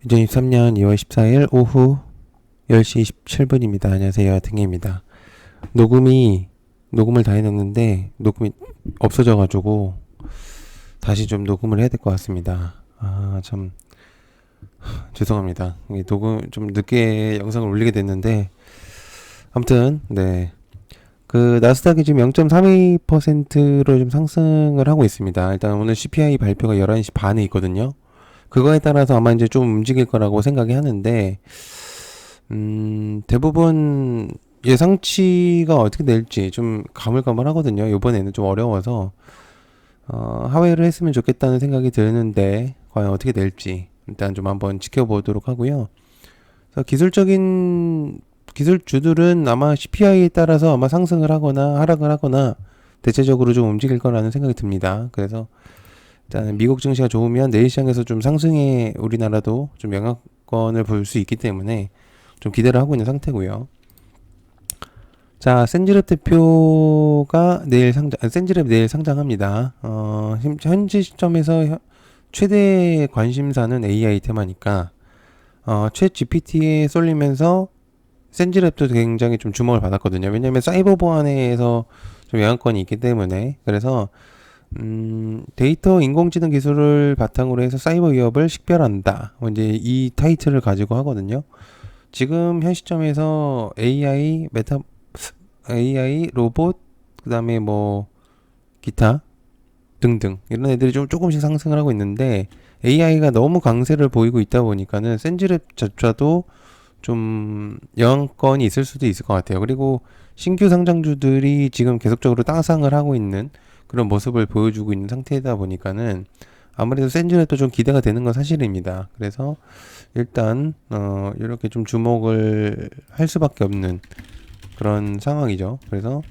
2023년 2월 14일 오후 10시 27분입니다. 안녕하세요. 등혜입니다. 녹음을 다 해놨는데, 녹음이 없어져가지고, 다시 좀 녹음을 해야 될 것 같습니다. 죄송합니다. 이게 좀 늦게 영상을 올리게 됐는데, 아무튼, 네. 나스닥이 지금 0.32%로 좀 상승을 하고 있습니다. 일단 오늘 CPI 발표가 11시 반에 있거든요. 그거에 따라서 아마 이제 좀 움직일 거라고 생각이 하는데, 대부분 예상치가 어떻게 될지 좀 가물가물하거든요. 이번에는 좀 어려워서, 하회를 했으면 좋겠다는 생각이 드는데, 과연 어떻게 될지 일단 좀 한번 지켜보도록 하고요. 그래서 기술주들은 아마 CPI에 따라서 아마 상승을 하거나 하락을 하거나 대체적으로 좀 움직일 거라는 생각이 듭니다. 그래서 일단 미국 증시가 좋으면 내일 시장에서 좀 상승에 우리나라도 좀 영향권을 볼 수 있기 때문에 좀 기대를 하고 있는 상태고요. 자, 센지랩 대표가 센지랩 내일 상장합니다. 현재 시점에서 최대 관심사는 AI 테마니까, 챗 GPT에 쏠리면서 센지랩도 굉장히 좀 주목을 받았거든요. 왜냐면 사이버 보안에서 좀 영향권이 있기 때문에. 그래서 데이터 인공지능 기술을 바탕으로 해서 사이버 위협을 식별한다. 이제 이 타이틀을 가지고 하거든요. 지금 현 시점에서 AI, 로봇, 그 다음에 뭐, 기타 등등. 이런 애들이 좀 조금씩 상승을 하고 있는데, AI가 너무 강세를 보이고 있다 보니까는 센지랩조차도 좀 영향권이 있을 수도 있을 것 같아요. 그리고 신규 상장주들이 지금 계속적으로 땅상을 하고 있는 그런 모습을 보여주고 있는 상태이다 보니까는 아무래도 센즈랩도 좀 기대가 되는 건 사실입니다. 그래서 일단 이렇게 좀 주목을 할 수밖에 없는 그런 상황이죠. 그래서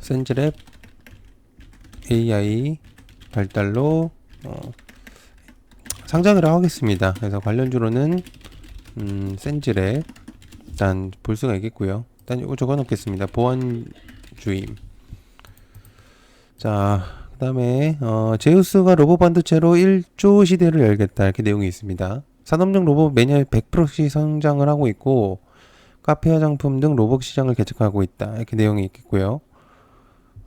센즈랩 AI 발달로 상장을 하겠습니다. 그래서 관련주로는 센즈랩 일단 볼 수가 있겠고요. 일단 이거 적어놓겠습니다. 보안주임. 자, 그 다음에 제우스가 로봇 반도체로 1조 시대를 열겠다 이렇게 내용이 있습니다. 산업용 로봇 매년 100%씩 성장을 하고 있고 카페 화장품 등 로봇 시장을 개척하고 있다 이렇게 내용이 있겠고요.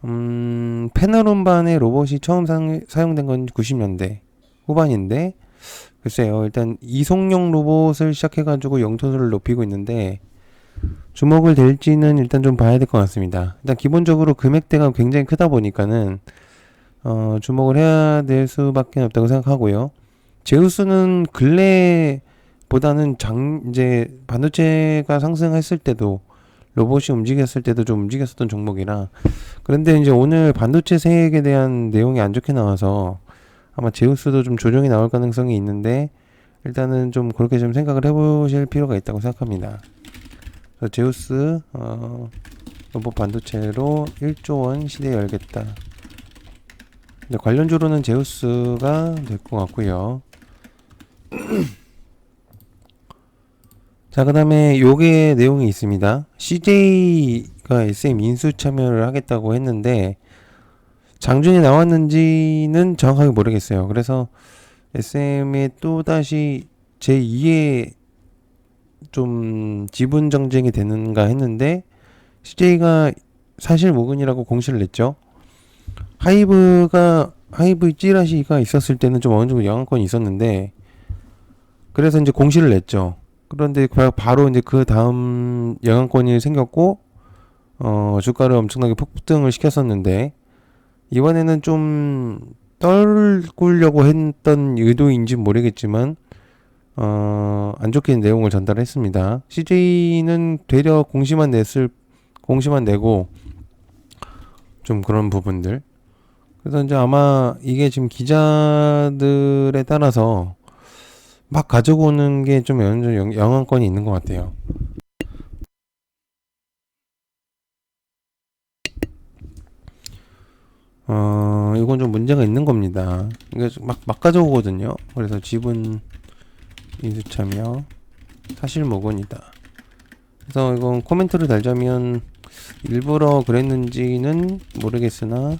패널 운반에 로봇이 처음 사용된 건 90년대 후반인데 글쎄요. 일단 이송용 로봇을 시작해가지고 영토를 높이고 있는데 주목을 될지는 일단 좀 봐야 될 것 같습니다. 일단 기본적으로 금액대가 굉장히 크다 보니까는 주목을 해야 될 수밖에 없다고 생각하고요. 제우스는 근래보다는 이제 반도체가 상승했을 때도 로봇이 움직였을 때도 좀 움직였었던 종목이라 그런데 이제 오늘 반도체 세액에 대한 내용이 안 좋게 나와서 아마 제우스도 좀 조정이 나올 가능성이 있는데 일단은 좀 그렇게 좀 생각을 해보실 필요가 있다고 생각합니다. 그래서 제우스 로봇 반도체로 1조 원 시대 열겠다. 근데 관련주로는 제우스가 될 것 같고요. 자, 그 다음에 요게 내용이 있습니다. CJ가 SM 인수 참여를 하겠다고 했는데 장중에 나왔는지는 정확하게 모르겠어요. 그래서 SM의 또다시 제2의 좀 지분 정쟁이 되는가 했는데 CJ가 사실 무근이라고 공시를 냈죠. 하이브 찌라시가 있었을 때는 좀 어느 정도 영향권이 있었는데 그래서 이제 공시를 냈죠. 그런데 바로 이제 그 다음 영향권이 생겼고 주가를 엄청나게 폭등을 시켰었는데 이번에는 좀 떨구려고 했던 의도인지 모르겠지만 안 좋게 내용을 전달했습니다. CJ는 되려 공시만 내고 좀 그런 부분들. 그래서 이제 아마 이게 지금 기자들에 따라서 막 가지고 오는 게 좀 영향권이 있는 것 같아요. 이건 좀 문제가 있는 겁니다. 이게 막 가져오거든요. 그래서 지분 인수 참여 사실 무근이다. 그래서 이건 코멘트를 달자면 일부러 그랬는지는 모르겠으나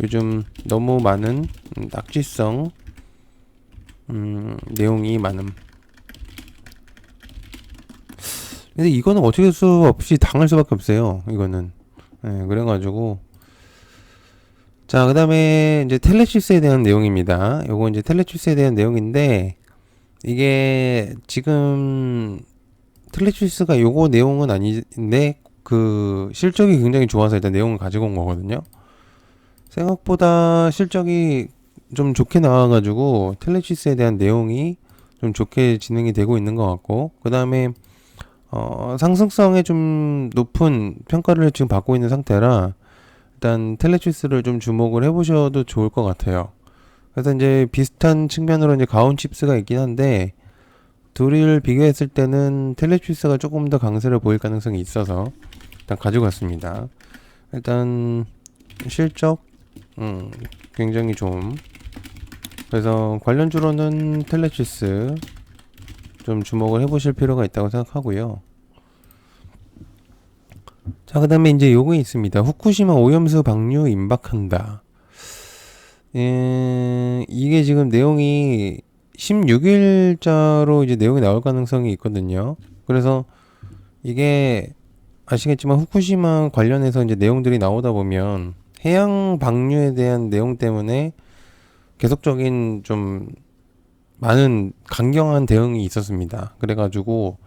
요즘 너무 많은 낙지성을 내용이 많음. 근데 이거는 어떻게 할 수 없이 당할 수밖에 없어요. 이거는. 예, 그래가지고. 자, 그 다음에 이제 텔레시스에 대한 내용입니다. 요거 이제 텔레시스에 대한 내용인데, 이게 지금 텔레시스가 요거 내용은 아닌데, 그 실적이 굉장히 좋아서 일단 내용을 가지고 온 거거든요. 생각보다 실적이 좀 좋게 나와가지고 텔레시스에 대한 내용이 좀 좋게 진행이 되고 있는 것 같고, 그 다음에 상승성에 좀 높은 평가를 지금 받고 있는 상태라 일단 텔레시스를 좀 주목을 해보셔도 좋을 것 같아요. 그래서 이제 비슷한 측면으로 이제 가온칩스가 있긴 한데 둘을 비교했을 때는 텔레시스가 조금 더 강세를 보일 가능성이 있어서 일단 가지고 왔습니다. 일단 실적 굉장히 좀, 그래서 관련주로는 텔레시스 좀 주목을 해보실 필요가 있다고 생각하고요. 자, 그 다음에 이제 요거 있습니다. 후쿠시마 오염수 방류 임박한다. 이게 지금 내용이 16일자로 이제 내용이 나올 가능성이 있거든요. 그래서 이게 아시겠지만 후쿠시마 관련해서 이제 내용들이 나오다 보면 해양 방류에 대한 내용 때문에 계속적인 좀 많은 강경한 대응이 있었습니다. 그래가지고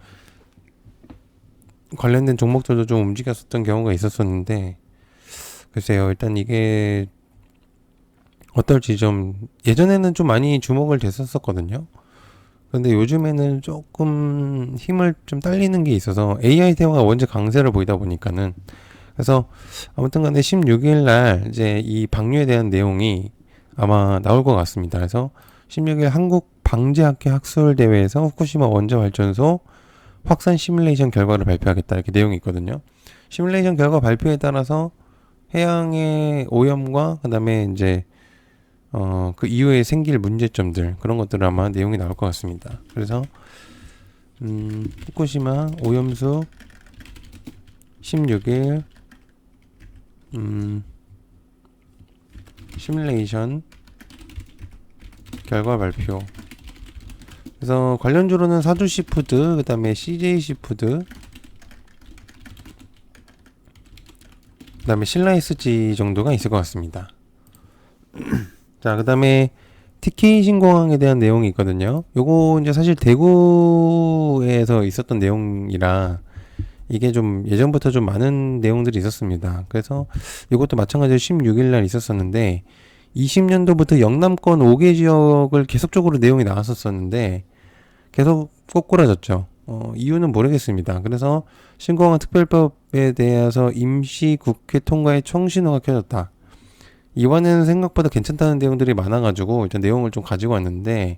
관련된 종목들도 좀 움직였었던 경우가 있었었는데, 글쎄요, 일단 이게 어떨지 좀, 예전에는 좀 많이 주목을 됐었거든요. 근데 요즘에는 조금 힘을 좀 딸리는 게 있어서 AI 대화가 원체 강세를 보이다 보니까는, 그래서 아무튼 간에 16일 날 이제 이 방류에 대한 내용이 아마 나올 것 같습니다. 그래서 16일 한국 방재학회 학술대회에서 후쿠시마 원자발전소 확산 시뮬레이션 결과를 발표하겠다, 이렇게 내용이 있거든요. 시뮬레이션 결과 발표에 따라서 해양의 오염과 그다음에 이제 그 이후에 생길 문제점들, 그런 것들 아마 내용이 나올 것 같습니다. 그래서 후쿠시마 오염수 16일 시뮬레이션 결과 발표. 그래서 관련주로는 사주시푸드, 그 다음에 CJ시푸드, 그 다음에 신라SG 정도가 있을 것 같습니다. 자, 그 다음에 TK 신공항에 대한 내용이 있거든요. 요거 이제 사실 대구에서 있었던 내용이라 이게 좀 예전부터 좀 많은 내용들이 있었습니다. 그래서 이것도 마찬가지로 16일 날 있었었는데 20년도부터 영남권 5개 지역을 계속적으로 내용이 나왔었는데 계속 꼬꾸라졌죠. 이유는 모르겠습니다. 그래서 신공항 특별법에 대해서 임시 국회 통과에 청신호가 켜졌다. 이번에는 생각보다 괜찮다는 내용들이 많아가지고 일단 내용을 좀 가지고 왔는데,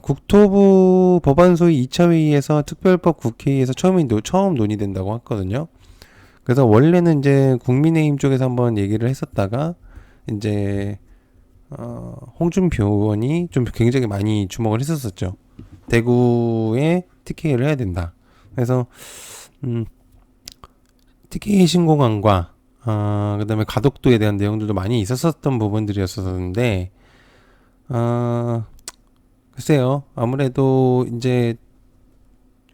국토부 법안소위 2차 회의에서 특별법 국회에서 처음 논의된다고 했거든요. 그래서 원래는 이제 국민의힘 쪽에서 한번 얘기를 했었다가 이제 홍준표 의원이 좀 굉장히 많이 주목을 했었었죠. 대구에 TK를 해야 된다. 그래서 TK 신공항과 그다음에 가덕도에 대한 내용들도 많이 있었었던 부분들이었었는데, 글쎄요. 아무래도 이제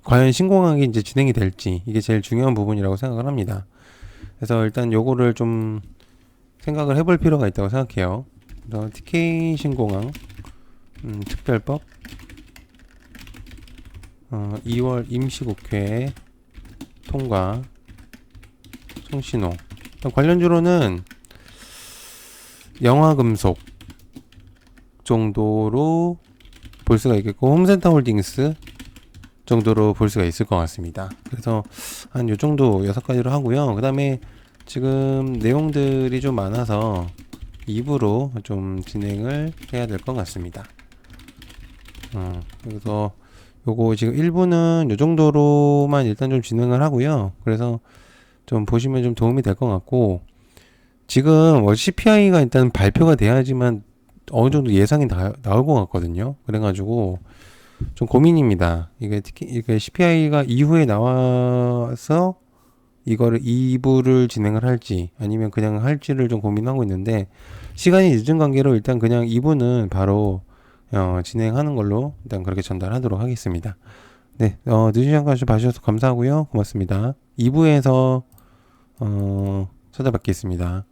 과연 신공항이 이제 진행이 될지, 이게 제일 중요한 부분이라고 생각을 합니다. 그래서 일단 요거를 좀 생각을 해볼 필요가 있다고 생각해요. 그래서 TK 신공항 특별법 2월 임시국회 통과 청신호. 관련주로는 영화금속 정도로 볼 수가 있겠고, 홈센터홀딩스 정도로 볼 수가 있을 것 같습니다. 그래서 한 요 정도 6가지로 하고요. 그 다음에 지금 내용들이 좀 많아서 2부로 좀 진행을 해야 될 것 같습니다. 그래서 요거 지금 1부는 요 정도로만 일단 좀 진행을 하고요. 그래서 좀 보시면 좀 도움이 될 것 같고, 지금 CPI가 일단 발표가 돼야지만 어느 정도 예상이 나올 것 같거든요. 그래가지고 좀 고민입니다. 이게 특히 이게 CPI가 이후에 나와서 이거를 2부를 진행을 할지 아니면 그냥 할지를 좀 고민하고 있는데, 시간이 늦은 관계로 일단 그냥 2부는 바로 진행하는 걸로 일단 그렇게 전달하도록 하겠습니다. 네, 늦은 시간까지 봐주셔서 감사하고요. 고맙습니다. 2부에서 찾아뵙겠습니다.